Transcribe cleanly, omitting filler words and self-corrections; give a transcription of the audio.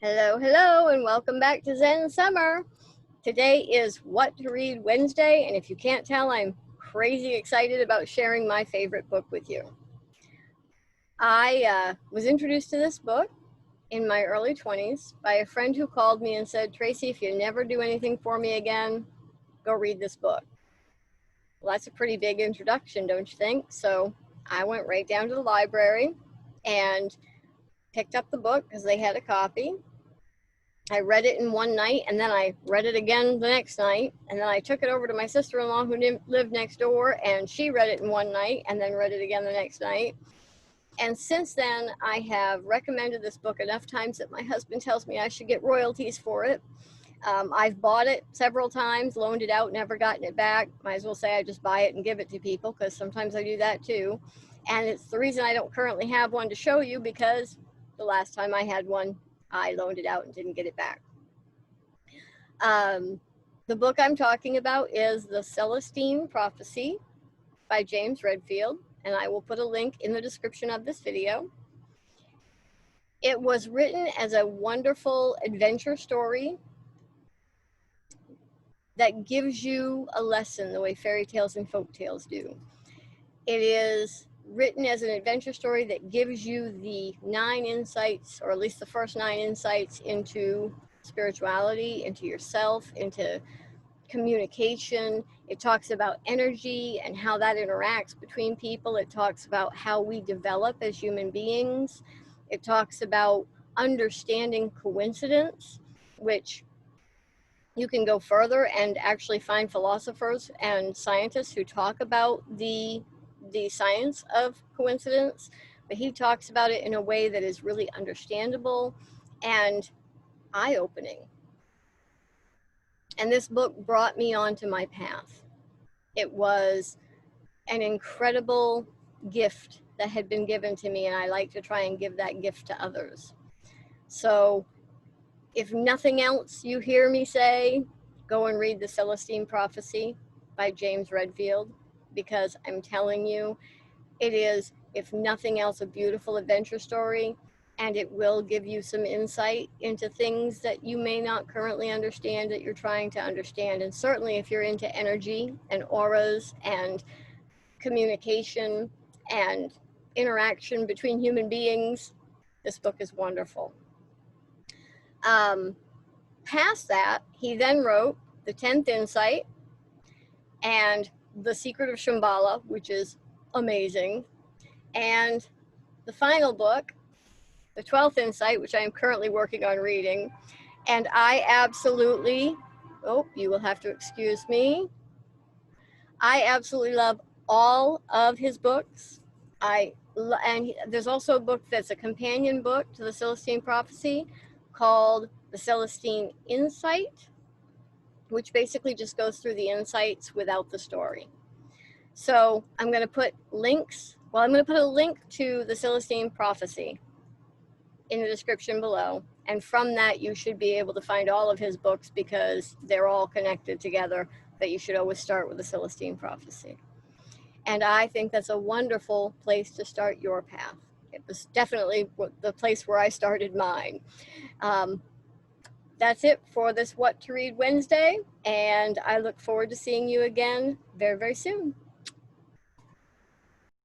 Hello, hello, and welcome back to Zen Summer. Today is What to Read Wednesday, and if you can't tell, I'm crazy excited about sharing my favorite book with you. I was introduced to this book in my early 20s by a friend who called me and said, Tracy, if you never do anything for me again, go read this book. Well, that's a pretty big introduction, don't you think? So I went right down to the library and picked up the book because they had a copy. I read it in one night, and then I read it again the next night, and then I took it over to my sister-in-law who lived next door, and she read it in one night and then read it again the next night. And since then, I have recommended this book enough times that my husband tells me I should get royalties for it. I've bought it several times, loaned it out, never gotten it back. Might as well say I just buy it and give it to people, because sometimes I do that too. And it's the reason I don't currently have one to show you, because the last time I had one, I loaned it out and didn't get it back. The book I'm talking about is The Celestine Prophecy by James Redfield, and I will put a link in the description of this video. It was written as a wonderful adventure story that gives you a lesson the way fairy tales and folk tales do. It is written as an adventure story that gives you the 9 insights, or at least the first 9 insights into spirituality, into yourself, into communication. It talks about energy and how that interacts between people. It talks about how we develop as human beings. It talks about understanding coincidence, which you can go further and actually find philosophers and scientists who talk about the science of coincidence, but he talks about it in a way that is really understandable and eye-opening. And this book brought me onto my path. It was an incredible gift that had been given to me, and I like to try and give that gift to others. So if nothing else you hear me say, go and read The Celestine Prophecy by James Redfield, because I'm telling you, it is, if nothing else, a beautiful adventure story, and it will give you some insight into things that you may not currently understand that you're trying to understand. And certainly if you're into energy and auras and communication and interaction between human beings, this book is wonderful. Past that, he then wrote The 10th Insight and The Secret of Shambhala, which is amazing. And the final book, The 12th Insight, which I am currently working on reading. And I absolutely, oh, you will have to excuse me. I absolutely love all of his books. And there's also a book that's a companion book to The Celestine Prophecy called The Celestine Insight, which basically just goes through the insights without the story. So I'm going to put links. Well, I'm going to put a link to The Celestine Prophecy in the description below. And from that, you should be able to find all of his books, because they're all connected together, but you should always start with The Celestine Prophecy. And I think that's a wonderful place to start your path. It was definitely the place where I started mine. That's it for this What to Read Wednesday, and I look forward to seeing you again very, very soon.